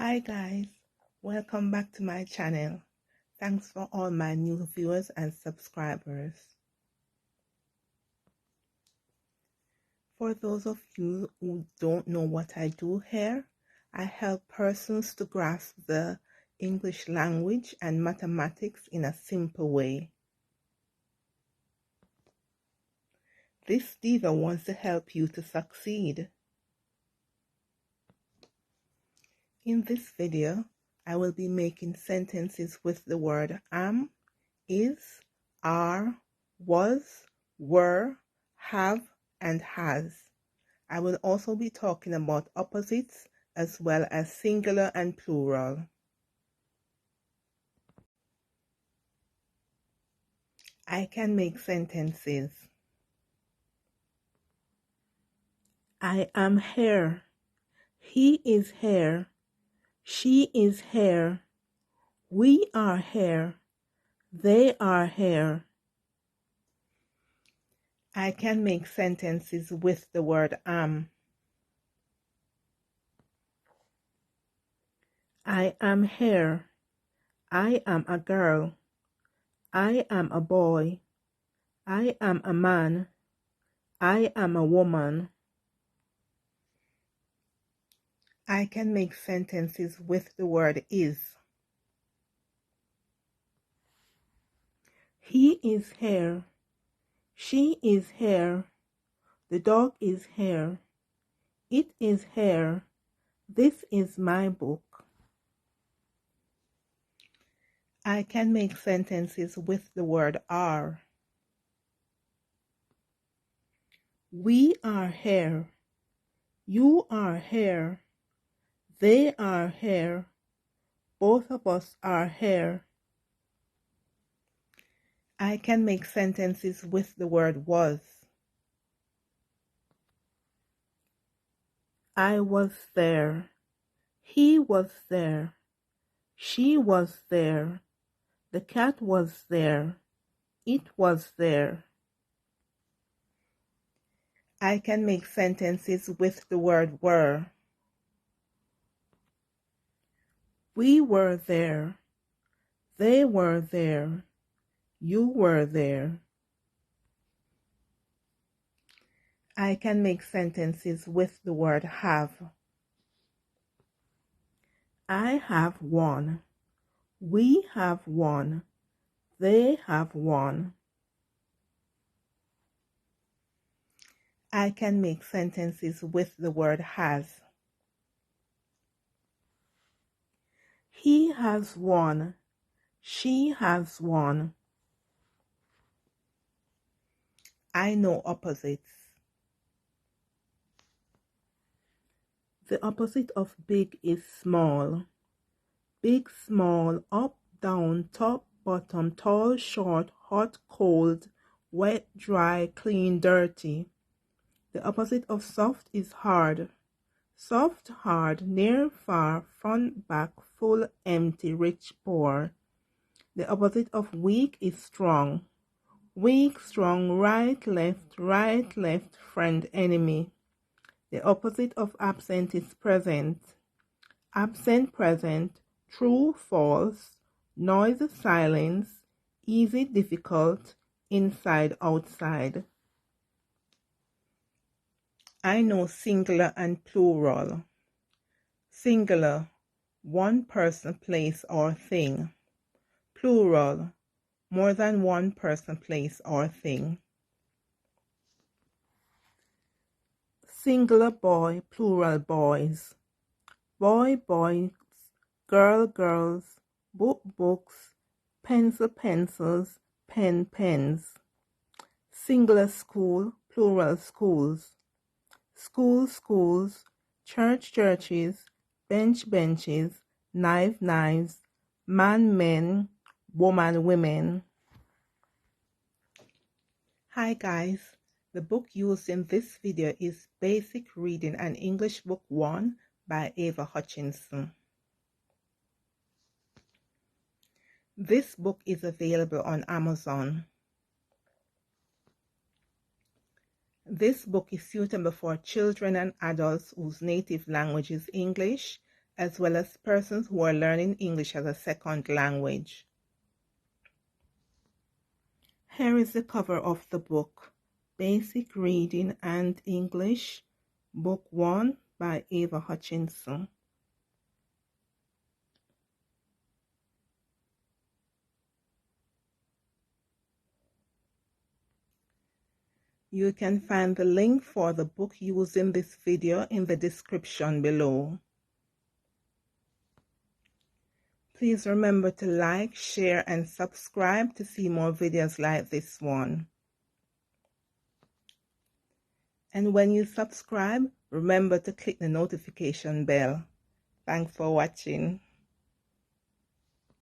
Hi guys, welcome back to my channel. Thanks for all my new viewers and subscribers. For those of you who don't know what I do here, I help persons to grasp the English language and mathematics in a simple way. This diva wants to help you to succeed. In this video, I will be making sentences with the word am, is, are, was, were, have, and has. I will also be talking about opposites as well as singular and plural. I can make sentences. I am here. He is here. She is here. We are here. They are here. I can make sentences with the word am. I am here. I am a girl. I am a boy. I am a man. I am a woman. I can make sentences with the word is. He is here. She is here. The dog is here. It is here. This is my book. I can make sentences with the word are. We are here. You are here. They are here. Both of us are here. I can make sentences with the word was. I was there. He was there. She was there. The cat was there. It was there. I can make sentences with the word were. We were there. They were there. You were there. I can make sentences with the word have. I have won. We have won. They have won. I can make sentences with the word has. He has won. She has won. I know opposites. The opposite of big is small. Big, small, up, down, top, bottom, tall, short, hot, cold, wet, dry, clean, dirty. The opposite of soft is hard. Soft, hard, near, far, front, back, full, empty, rich, poor. The opposite of weak is strong. Weak, strong, right, left, friend, enemy. The opposite of absent is present. Absent, present, true, false, noise, silence, easy, difficult, inside, outside. I know singular and plural. Singular, one person, place, or thing. Plural, more than one person, place, or thing. Singular boy, plural boys. Boy, boys, girl, girls, book, books, pencil, pencils, pen, pens. Singular school, plural schools. School, schools, church, churches, bench, benches, knife, knives, man, men, woman, women. Hi guys, the book used in this video is Basic Reading and English Book 1 by Ava Hutchinson. This book is available on Amazon. This book is suitable for children and adults whose native language is English, as well as persons who are learning English as a second language. Here is the cover of the book, Basic Reading and English, Book 1 by Ava Hutchinson. You can find the link for the book used in this video in the description below. Please remember to like, share, and subscribe to see more videos like this one. And when you subscribe, remember to click the notification bell. Thanks for watching.